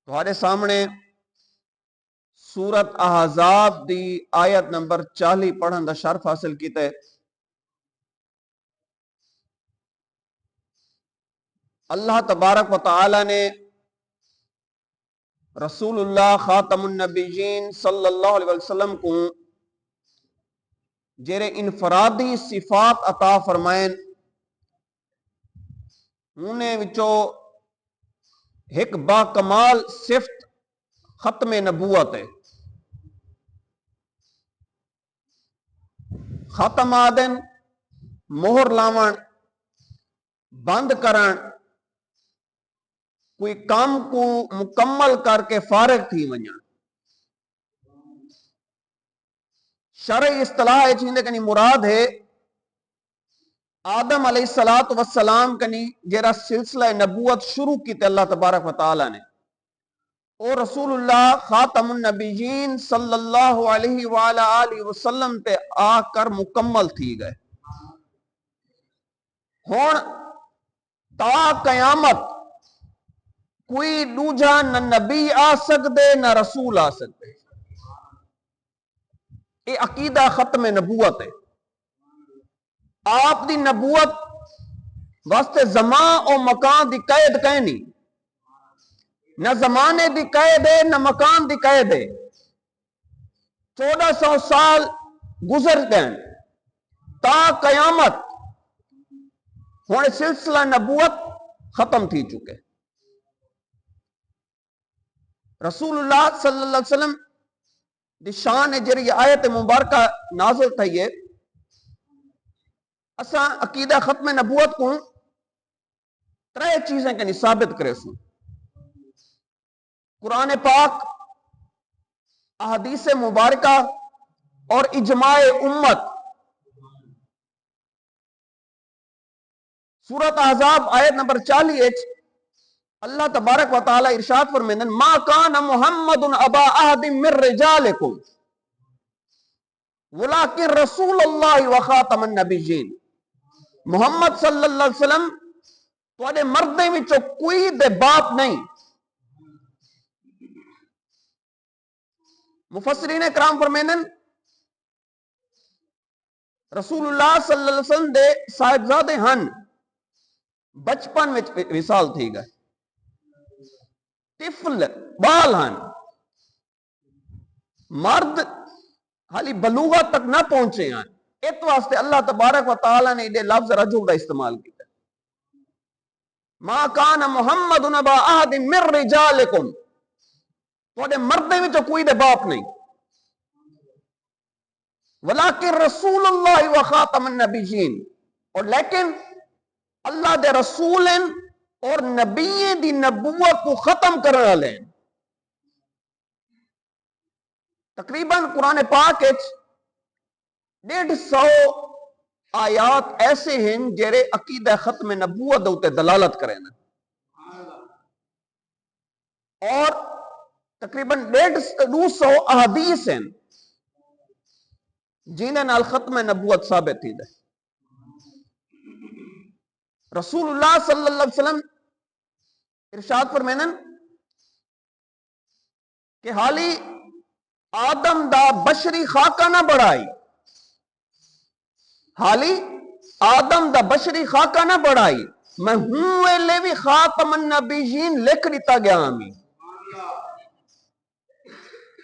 تھوڑے سامنے سورت احزاب دی آیت نمبر 40 پڑھن دا شرف حاصل کیتا ہے۔ اللہ تبارک و تعالی نے رسول اللہ خاتم النبیین صلی اللہ علیہ وسلم کو جیرے انفرادی صفات عطا فرمائن انہیں وچو ایک با کمال صفت ختم نبوت ہے۔ ختم آدن مہر لاون بند کرن کوئی کام کو مکمل کر کے فارغ تھی ونجن۔ شرعی اصطلاح چیندے کنی مراد ہے آدم علیہ السلام کنی جیرا سلسلہ نبوت شروع کی تے اللہ تبارک و تعالی نے اور رسول اللہ خاتم النبیین صلی اللہ علیہ وآلہ وسلم تے آ کر مکمل تھی گئے۔ ہون تا قیامت کوئی دوجا نہ نبی آ سکدے نہ رسول آ سکدے۔ یہ عقیدہ ختم نبوت ہے۔ آپ دی نبوت واسطے زمان اور مکان دی قید کہیں نہیں، نہ زمانے دی قید ہے نہ مکان دی قید ہے۔ 1400 سال گزر گئے تا قیامت ہونے سلسلہ نبوت ختم تھی چکے۔ رسول اللہ صلی اللہ علیہ وسلم دی شان جری آیت مبارکہ نازل تھی ہے۔ اساں عقیدہ ختم نبوت کو ترے چیزیں کنی ثابت کرے سوں، قرآن پاک، احادیث مبارکہ اور اجماع امت۔ سورت احزاب آیت نمبر 40 اللہ تبارک و تعالی ارشاد فرمیندن ما کان محمد ابا احد من رجالکم ولکن رسول اللہ و خاتم النبیین۔ محمد صلی اللہ علیہ وسلم تواڈے مردیں وچوں کوئی دے باپ نہیں۔ مفسرین کرام فرمیندن رسول اللہ صلی اللہ علیہ وسلم دے صاحبزادے ہن بچپن وچ وصال تھی گئے، طفل بال ہن، مرد حالی بلوغت تک نہ پہنچے ہیں۔ اس واسطے اللہ تبارک و تعالی نے یہ لفظ رجل دا استعمال کیا۔ ما کان محمد ابا احد من رجالکم، تواڈے مردیں وچوں کوئی دے باپ نہیں، ولیکن رسول اللہ و خاتم النبیین، اور لیکن اللہ دے رسول اور نبی دی نبوت کو ختم کرنے والے ہیں۔ تقریباً قرآن پاک 150 آیات ایسے ہیں جیرے عقیدہ ختم نبوت دوتے دلالت کریں، اور تقریباً 200 احادیث ہیں جنہیں نال ختم نبوت ثابت تھی دے۔ رسول اللہ صلی اللہ علیہ وسلم ارشاد فرمیندن کہ حالی آدم دا بشری خاکہ نہ بڑھائی، حالی آدم دا بشری خاکہ نہ بڑھائی، میں ہوں ویلے بھی خاتم النبیین لکھ دیتا گیا ہمیں۔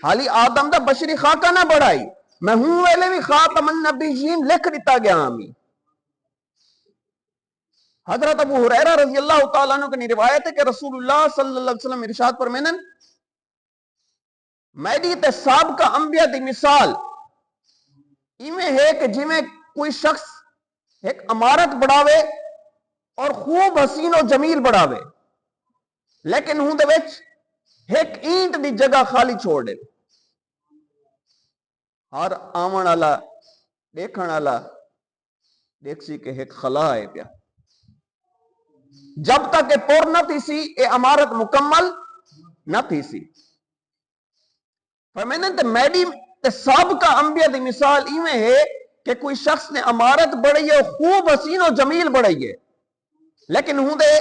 حالی آدم دا بشری خاکہ نہ بڑھائی، میں ہوں ویلے بھی خاتم النبیین لکھ دیتا گیا ہمیں۔ حضرت ابو ہریرہ رضی اللہ تعالیٰ عنہ کی روایت ہے کہ رسول اللہ صلی اللہ علیہ وسلم ارشاد فرمیندن میری تے سابقہ انبیاء دی مثال ایویں ہے کہ جویں کوئی شخص ایک عمارت بڑھاوے اور خوب حسین و جمیل بڑھاوے، لیکن ہوں دے وچ ایک اینٹ دی جگہ خالی چھوڑ دے۔ ہر آمن والا دیکھن والا دیکھ سی کہ ایک خلا ہے پیا، جب تک کہ پور نہ تھی سی یہ عمارت مکمل نہ تھی سی۔ فرمیندن تے میڈی تے سابقہ انبیاء دی مثال ایویں ہے کہ کوئی شخص نے عمارت بڑھائی ہے، خوب حسین و جمیل بڑھائی ہے، لیکن ہوں دے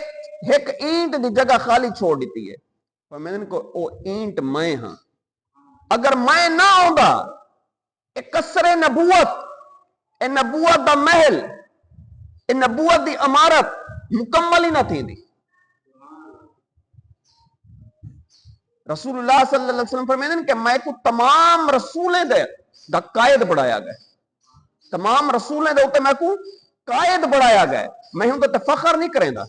ایک اینٹ دی جگہ خالی چھوڑ دیتی ہے۔ فرمیندن کو او اینٹ میں ہاں اگر میں نہ ہوندا اے قصر نبوت اے نبوت دا محل اے نبوت دی عمارت مکمل ہی نہ تھی دی. رسول اللہ صلی اللہ علیہ وسلم فرمیندن کہ میں کو تمام رسولیں دے دا قائد بڑھایا گئے, تمام رسولیں دے ہوتے میں کو قائد بڑھایا گئے, میں ہوں تو فخر نہیں کریں دا.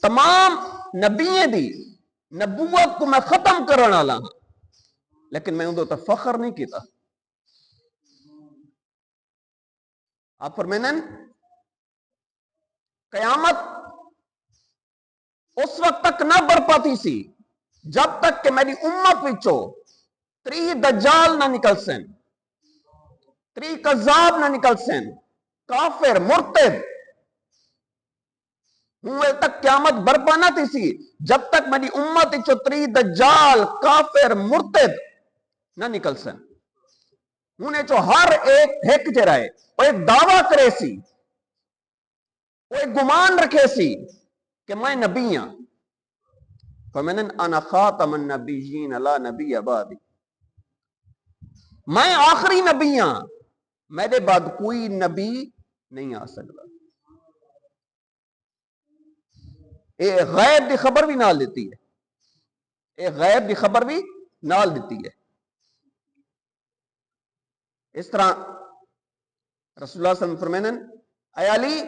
تمام نبییں دی نبوت کو میں ختم کرنا والا ہوں لیکن میں ان تو فخر نہیں کیتا. آپ فرمیندن قیامت اس وقت تک نہ بڑھ پاتی سی جب تک کہ میری امت وچوں 3 دجال نہ نکل سن, 3 کذاب نہ نکل سن, کافر مرتد ہوئے تک قیامت برپا نہ تھی سی جب تک میری امت وچوں 3 دجال کافر مرتد نہ نکل سن. انہیں جو ہر ایک جرا ہے وہ ایک دعویٰ کرے سی, وہ ایک گمان رکھے سی کہ میں نبی ہاں. فمنن انا خاتم النبیین لا نبی بعدی, میں آخری نبی ہاں, میرے بعد کوئی نبی نہیں آ سکتا. اے غیب دی خبر بھی نال دیتی ہے, اے غیب دی خبر بھی نال دیتی ہے. اس طرح رسول اللہ صلی اللہ علیہ وسلم فرمینن اے علی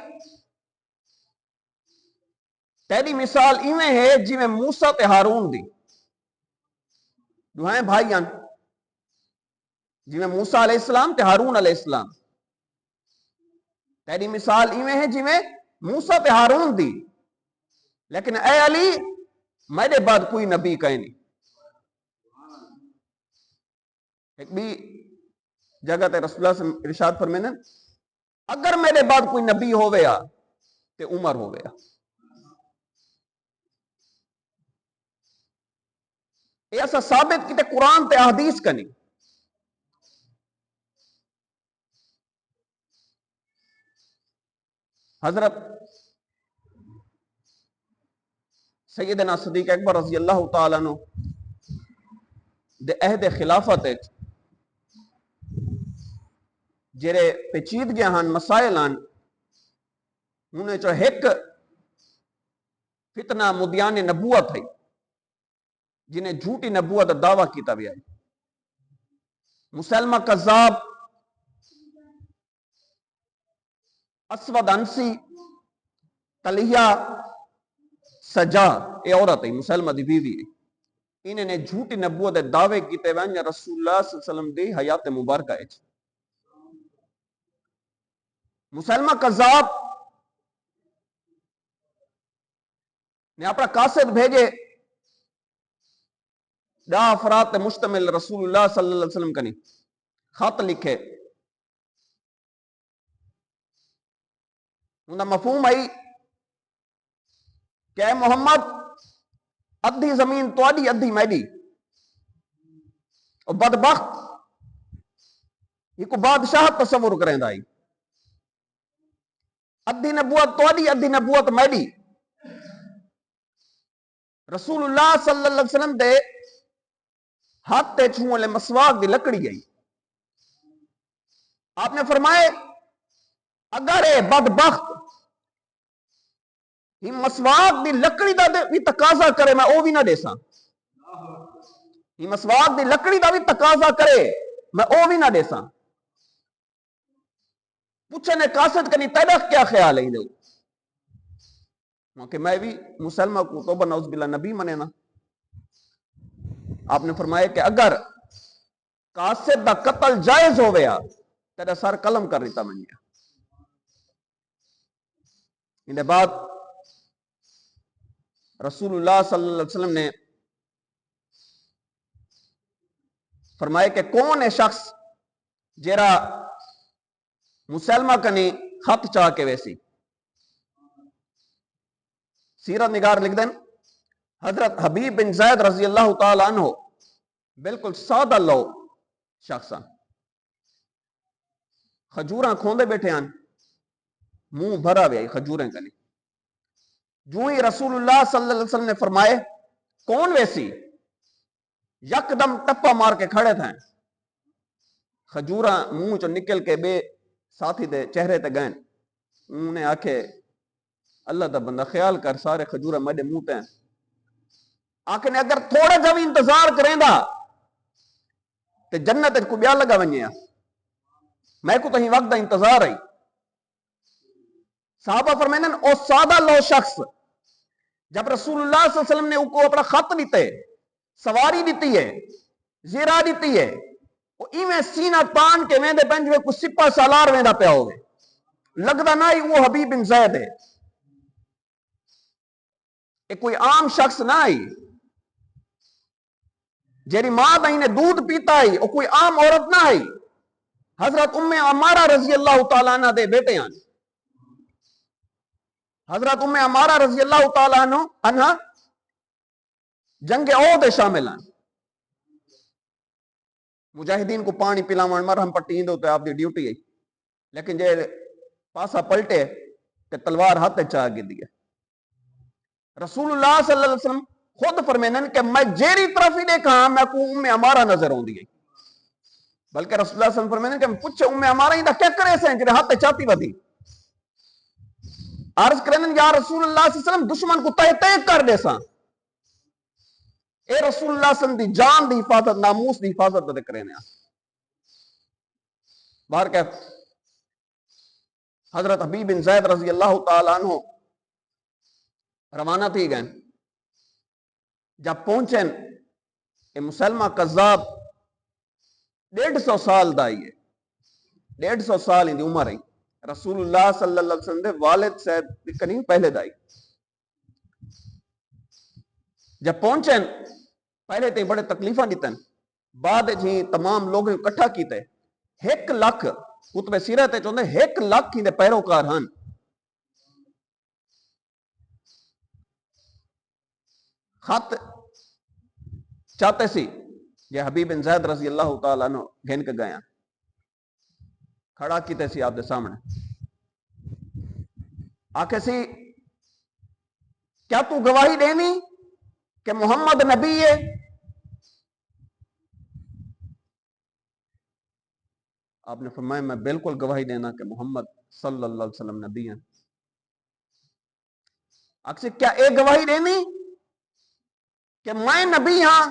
تیری مثال ایویں ہے جی میں موسیٰ تے ہارون دی, دوہائیں بھائی ہیں جی میں موسیٰ علیہ السلام تے ہارون علیہ السلام, تیری مثال ایویں ہے جی میں موسیٰ تے ہارون دی, لیکن اے علی میرے بعد کوئی نبی کہیں نہیں. ایک بھی جگہ تے رسول اللہ صلی اللہ علیہ وسلم ارشاد فرمیندن اگر میرے بعد کوئی نبی ہو گیا تے عمر ہو گیا. ایسا ثابت کی تے قرآن تے احادیث کا نہیں. حضرت سیدنا صدیق اکبر رضی اللہ تعالیٰ عنہ دے عہد خلافت جڑے پیچیدگیاں ہن مسائل ہن انہیں جو ایک فتنہ مدیان نبوت ہے جنہیں جھوٹی نبوت دا دعویٰ کیتا بھی آئی. مسلمہ کذاب, اسود انسی, طلیہ سجا اے عورت ہے مسلمہ دی بیوی ہے, انہیں نے جھوٹی نبوت دے دعوے کیتے ہوئے رسول اللہ صلی اللہ علیہ وسلم دی حیات مبارکہ ہے. مسلمہ کذاب نے اپنا قاصد بھیجے 10 افراد تے مشتمل رسول اللہ صلی اللہ علیہ وسلم کنی خط لکھے. انہاں مفہوم آئی کہ اے محمد ادھی زمین تواڈی ادھی میڈی, اور بدبخت یہ کو بادشاہ تصور کریں دائی, ادھی نبوت تواڈی ادھی نبوت میڈی. رسول اللہ صلی اللہ علیہ وسلم دے ہاتھ تے چھوئیں لے مسواک دی لکڑی گئی. آپ نے فرمائے اگر اے بدبخت ہی مسواک دی لکڑی دا بھی تقاضا کرے میں او بھی نہ دے ساں, ہی مسواک دی لکڑی دا بھی تقاضا کرے میں او بھی نہ دے ساں. پوچھنے قاصد کنی تیرا کیا خیال ہے دو کہ میں بھی مسلمہ کو توبہ نعوذ باللہ نبی منے نا. آپ نے فرمایا کہ اگر قاصد دا قتل جائز ہو گیا تیرا سر قلم کر دیتا من گیا. ان بعد رسول اللہ صلی اللہ علیہ وسلم نے فرمایا کہ کون ہے شخص جیرا مسلمہ کنی خط چاہ کے ویسی. سیرت نگار لکھ دیں حضرت حبیب بن زید رضی اللہ تعالیٰ عنہ بالکل سادہ لو شخصاں, خجوراں کھوندے بیٹھے ہیں, منہ بھرا بھی آئی خجوریں کنی, جو ہی رسول اللہ صلی اللہ علیہ وسلم نے فرمائے کون ویسی، یکدم ٹپا مار کے کھڑے تھے، کھجورا منہ چو نکل کے بے ساتھی دے چہرے تے گئن. انہوں نے آکھے اللہ دا بندہ خیال کر سارے کھجورا میرے منہ تے. آکھے نے اگر تھوڑا جا بھی انتظار کریں دا تے جنت کو بیا لگا ونجے، میں کو تہیں وقت دا انتظار ہے. صحابہ فرمائیں او سادہ لو شخص جب رسول اللہ صلی اللہ علیہ وسلم نے کو اپنا خط دیتے، سواری دیتی ہے، زیرہ دیتی ہے، وہ ایویں سینہ تان کے ویندے پنج میں کچھ سپا سالار ویندہ پیا ہوئے، لگدا نہ ہی وہ حبیب بن زید ہے. ایک کوئی عام شخص نہ ہی جیری ماں دا انہیں دودھ پیتا ہی، وہ کوئی عام عورت نہ ہی. حضرت ام عمارہ رضی اللہ تعالیٰ عنہ دے بیٹے ہیں. حضرت ام عمارہ رضی اللہ تعالیٰ عنہ جنگ عہد شامل ہیں. مجاہدین کو پانی پلاوان مرہم پٹی ہندو تو آپ دی ڈیوٹی ہے، لیکن جے پاسا پلٹے کہ تلوار ہاتھ چاہ گی دی. رسول اللہ صلی اللہ علیہ وسلم خود فرمینن کہ میں جیری طرف ہی دیکھا میں کو ام عمارہ نظر ہوں دی. بلکہ رسول اللہ صلی اللہ علیہ وسلم فرمینن کہ پوچھے ام عمارہ ہی دا کیا کرے سے ہیں جنہیں ہاتھ چاہتی ودی. عرض کرنن یا رسول اللہ صلی اللہ علیہ وسلم دشمن کو تہ کر دے ساں. اے رسول اللہ صلی اللہ علیہ وسلم دی جان دی حفاظت، ناموس دی حفاظت دے کرنے. باہر کہ حضرت حبیب بن زید رضی اللہ تعالیٰ عنہ روانہ تھی گئے. جب پہنچیں اے مسلمہ قذاب 150 سال دائی ہے، 150 سال ہی دی عمر ہے. رسول اللہ صلی اللہ علیہ وسلم دے والد صاحب کنی پہلے دائی. جب پہنچیں پہلے تے بڑے تکلیفہ دیتن، بعد جی تمام لوگ اکٹھا کیتے 1 لاکھ کتب سیرت چاہتے 1 لاکھ ہی دے پیروکار ہن. خط چاہتے سی یہ حبیب بن زید رضی اللہ تعالیٰ عنہ گھن کے گیا کھڑا کیتے سی آپ دے سامنے. آکھے سی کیا تو گواہی دینی کہ محمد نبی ہے؟ آپ نے فرمایا میں بالکل گواہی دینا کہ محمد صلی اللہ علیہ وسلم نبی ہیں. آکھے کیا اے گواہی دینی کہ میں نبی ہاں؟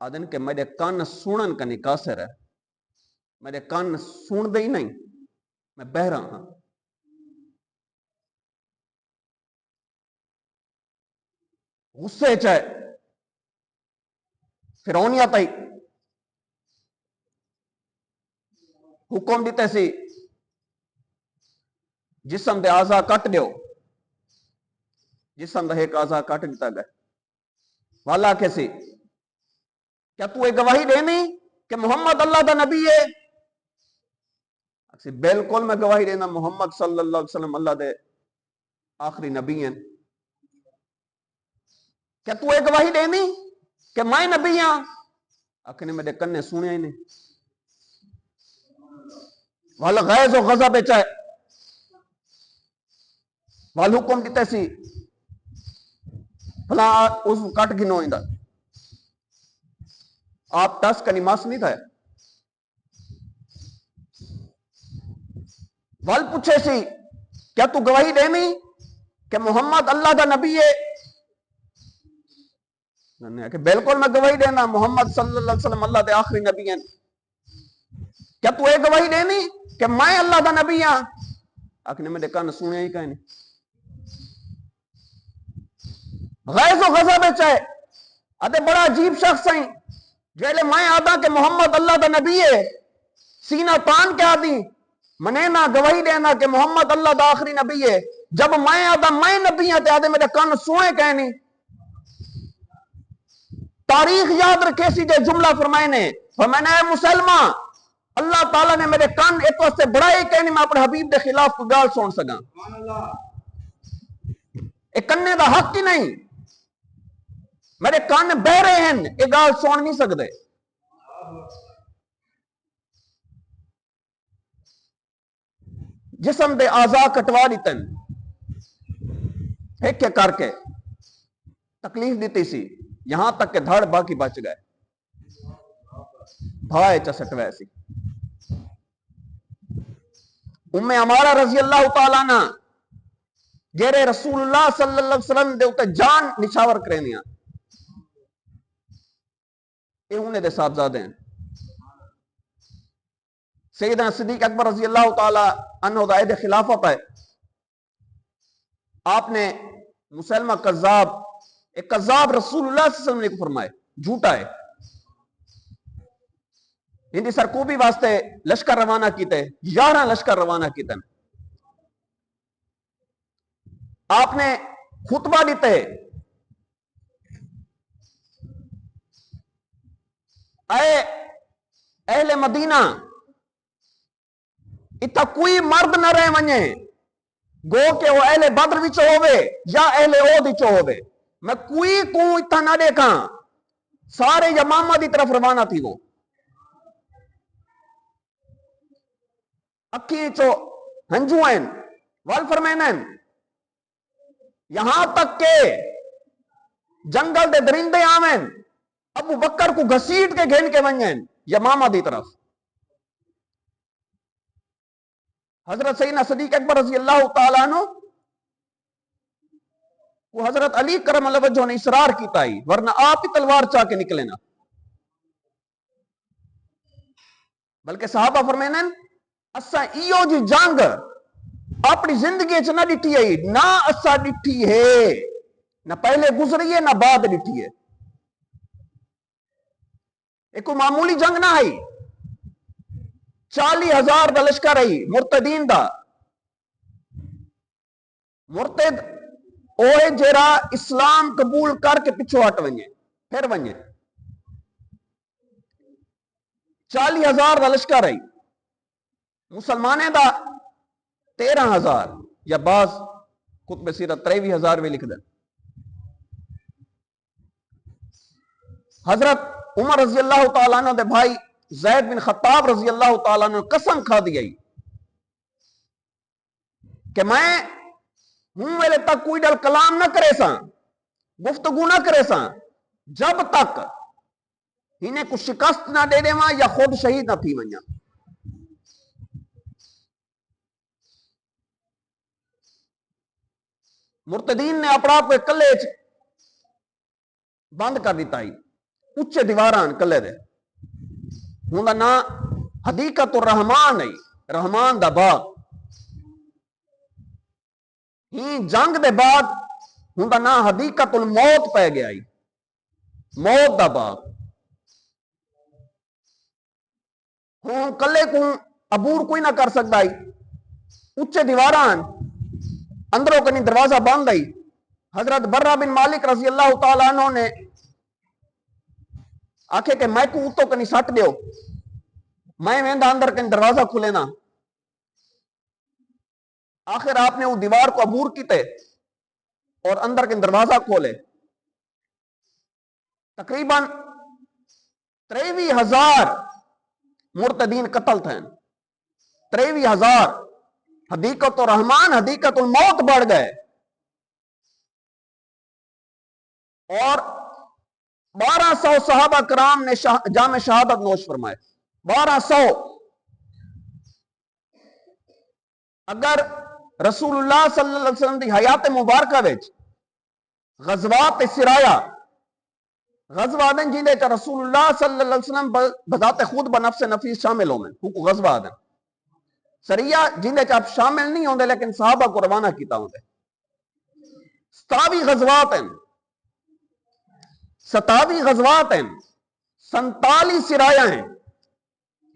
آدن کہ میرے کان سونن کا نکاسر ہے، میرے کان سون دے ہی نہیں، میں بہرا ہاں. غصے چاہے فرعونیہ تائی حکم دیتے سی جسم دے آزا کٹ دیو، جسم دے ایک آزا کٹ دیتا گئے. والا کہ سی کیا تو ایک گواہی دینی کہ محمد اللہ دا نبی ہے؟ بالکل میں گواہی دینا محمد صلی اللہ علیہ وسلم اللہ دے آخری نبی ہیں. کیا تو ایک گواہی دینی کہ میں نبی ہاں؟ آخری میرے کنے سنے ہی نہیں. والا غیظ و غضب چاہے والا حکم دیتے سی بھلا اس کٹ گنو ہی دا آپ ٹس کا نماس نہیں تھا. وال پوچھے سی کیا تو گواہی دینی کہ محمد اللہ دا نبی ہے؟ کہ بالکل میں گواہی دینا محمد صلی اللہ علیہ وسلم اللہ دے آخری نبی ہیں. کیا تو ایک گواہی دینی کہ میں اللہ دا نبی ہاں؟ آخری میں دیکھا نہ سنے ہی کہیں نہیں. غیظ و غضب چاہے ادھے بڑا عجیب شخص ہیں جیلے میں آدھا کہ محمد اللہ دا نبی ہے سینہ تان کے آدھی منینا گواہی دینا کہ محمد اللہ دا آخری نبی ہے. جب میں آدھا میں نبی ہاں تے آدھے میرے کان سوئے کہیں نہیں. تاریخ یاد رکھے سی جو جملہ فرمائے نے فرمائے اے مسلمہ اللہ تعالیٰ نے میرے کان ایک واسطے بڑا ہی کہنی میں اپنے حبیب دے خلاف کو گال سون سکا. ایک کنے دا حق ہی نہیں، میرے کان بہ رہے ہیں ایک گال سون نہیں سکتے. جسم دے آزا کٹوا دیتن ایک کے کر کے تکلیف دیتی سی، یہاں تک کہ دھڑ باقی بچ گئے، بھائے چسٹوے سی۔ ام عمارہ رضی اللہ تعالیٰ عنہ جیرے رسول اللہ صلی اللہ علیہ وسلم دے اتے جان نشاور کریں دیا، یہ انہیں دے صاحبزادے ہیں۔ سیدنا صدیق اکبر رضی اللہ تعالیٰ عنہ دا عہد خلافت ہے، آپ نے مسلمہ کذاب، ایک کذاب رسول اللہ صلی اللہ علیہ وسلم نے کو فرمائے، جھوٹا ہے، ہندی سرکوبی واسطے لشکر روانہ کیتے، 11 لشکر روانہ کیتے، آپ نے خطبہ دیتے، اے اہل مدینہ اتھا کوئی مرد نہ رہ ونجے گو کہ وہ اہل بدر وچ ہوئے یا اہل احد وچ ہوئے، میں کوئی کو اتھا نہ دیکھاں، سارے یمامہ دی طرف روانہ تھی، وہ اکھی چو ہنجو ہیں والفرمین ہیں، یہاں تک کہ جنگل دے درندے آمین ابو بکر کو گھسیٹ کے گھن کے ونجن یمامہ دی طرف۔ حضرت سیدنا صدیق اکبر رضی اللہ تعالیٰ عنہ کو حضرت علی کرم اللہ وجہ نے اصرار کیتا ہی، ورنہ آپ ہی تلوار چاہ کے نکلے نا، بلکہ صحابہ فرمینے اسا ایو جی جنگ اپنی زندگی چ نہ ڈٹھی ہے، نہ اسا ڈٹھی ہے، نہ پہلے گزری ہے نہ بعد ڈٹھی ہے، ایک معمولی جنگ نہ ہے، 40,000 دا لشکر ہے مرتدین دا، مرتد اوہ جیرا اسلام قبول کر کے پچھو ہٹ ونجے پھر ونجے، 40,000 دا لشکر ہے، مسلمانے دا 13,000 یا بعض کتب سیرت 23,000 بھی لکھ دیں۔ حضرت عمر رضی اللہ تعالیٰ عنہ دے بھائی زید بن خطاب رضی اللہ تعالیٰ عنہ قسم کھا دی گئی کہ میں ہوں ویلے تک کوئی ڈل کلام نہ کرے ساں، گفتگو نہ کرے ساں، جب تک انہیں کو شکست نہ دے دے ماں یا خود شہید نہ تھی منیا۔ مرتدین نے اپنا آپ کو کلے بند کر دیتا ہی، اچھے دیواران کلے دے، ہوں دا نا حدیقت الرحمان ہے، رحمان دا باغ، ہی جنگ دے بعد ہوں دا نا حدیقت الموت پہ گیا ہی، موت دا باغ، ہوں کلے کو عبور کوئی نہ کر سکتا ہی، اچھے دیواران اندروں کنی دروازہ بند آئی۔ حضرت برہ بن مالک رضی اللہ تعالیٰ عنہ نے آکھے کہ میں کو اتو کنی سٹ دیو، میں ویندہ اندر کنی دروازہ کھلے نا، آخر آپ نے وہ دیوار کو عبور کیتے اور اندر کنی دروازہ کھولے، تقریباً 23,000 مرتدین قتل تھے، 23,000، حدیقت الرحمان حدیقت الموت بڑھ گئے، اور 1200 صحابہ کرام نے جام شہادت نوش فرمائے، 1200۔ اگر رسول اللہ صلی اللہ علیہ وسلم دی حیات مبارکہ وچ غزوات سرایا، غزوہ دن جیندے چا رسول اللہ صلی اللہ علیہ وسلم بذات خود بنفس نفیس شامل ہوں میں، غزوہ دن سریہ جیندے چا آپ شامل نہیں ہوندے لیکن صحابہ کو روانہ کیتا ہوندے، 27 غزوات ہیں، 27 غزوات ہیں، 47 سرایہ ہیں،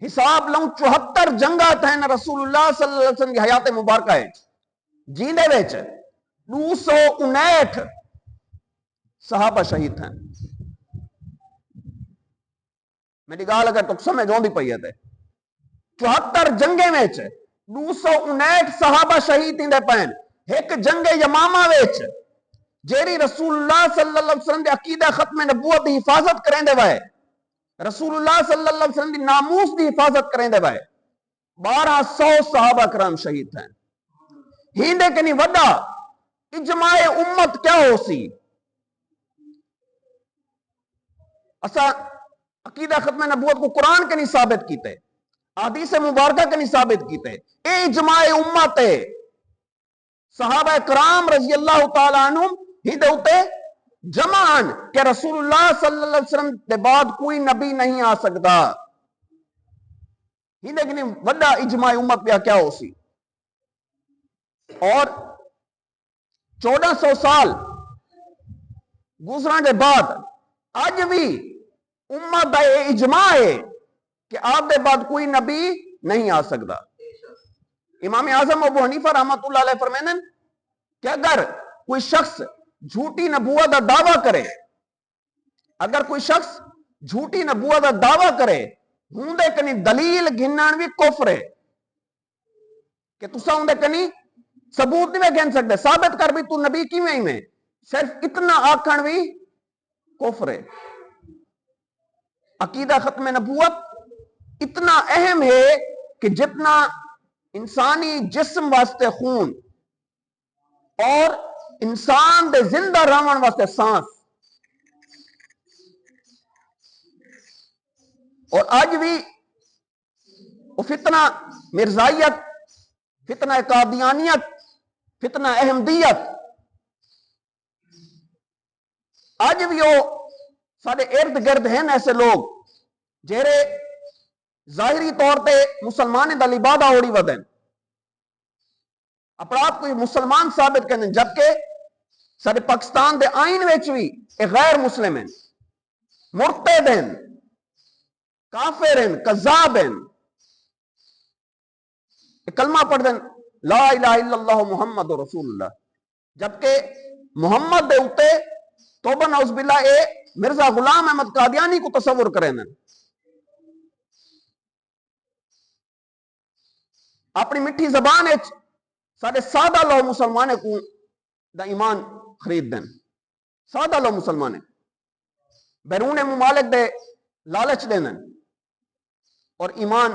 حساب لوں 74 جنگات ہیں رسول اللہ صلی اللہ علیہ وسلم کی حیات مبارکہ ہے، جیندے ویچ 259 صحابہ شہید ہیں۔ میری گال اگر تو سمجھ ہوندی پئی ہے 74 جنگیں ویچ 259 صحابہ شہید ہندے پین، ایک جنگ یمامہ ویچ جیری رسول اللہ صلی اللہ علیہ وسلم دے عقیدہ ختم نبوت دی حفاظت کریں دے وائے، رسول اللہ صلی اللہ علیہ وسلم دی ناموس دی حفاظت کریں دے وائے، 1200 صحابہ کرام شہید ہیں۔ ہندے کنی وڈا اجماع امت کیا ہو سی؟ اسا عقیدہ ختم نبوت کو قرآن کے نہیں ثابت کیتے، حدیث مبارکہ کے نہیں ثابت کیتے، اے اجماع امت ہے۔ صحابہ کرام رضی اللہ تعالی عنہم ہی دے اتے جمعان کہ رسول اللہ صلی اللہ علیہ وسلم دے بعد کوئی نبی نہیں آ سکتا، ہی دے کنی وڈا اجماع امت پہ کیا ہو سی؟ اور 1400 سال گزران کے بعد آج بھی امت دا یہ اجماع ہے کہ آپ دے بعد کوئی نبی نہیں آ سکتا۔ امام اعظم ابو حنیفہ رحمۃ اللہ علیہ فرمائیں کہ اگر کوئی شخص جھوٹی نبوت کا دعویٰ کرے، اگر کوئی شخص جھوٹی نبوت کا دعویٰ کرے، ہوں دے کنی دلیل گھنان بھی کفر ہے، کہ تسا ہوں دے کنی ثبوت نہیں گھن سکتے، ثابت کر بھی تو نبی کی میں صرف اتنا آکھن بھی کفر ہے۔ عقیدہ ختم نبوت اتنا اہم ہے کہ جتنا انسانی جسم واسطے خون اور انسان دے زندہ رہن واسطے سانس، اور آج بھی وہ فتنہ مرزائیت، فتنہ قادیانیت، فتنہ احمدیت، آج بھی وہ سارے ارد گرد ہیں ایسے لوگ جہرے ظاہری طور پہ مسلمان دا لبادہ اوڑی ودن، اپنا آپ کو مسلمان ثابت کرنے، جبکہ سارے پاکستان دے آئین وچ بھی غیر مسلم ہیں، مرتد ہیں، کافر ہیں، کذاب ہیں، کلمہ پڑھ دیں لا الہ الا اللہ محمد رسول اللہ، جبکہ محمد دے اتے توبہ نعوذ باللہ اے مرزا غلام احمد قادیانی کو تصور کریں۔ اپنی مٹھی زبان ہے سارے سادہ لو مسلمانے کو دا ایمان خرید دیں، سادہ لو مسلمانے بیرون ممالک دے لالچ دیں اور ایمان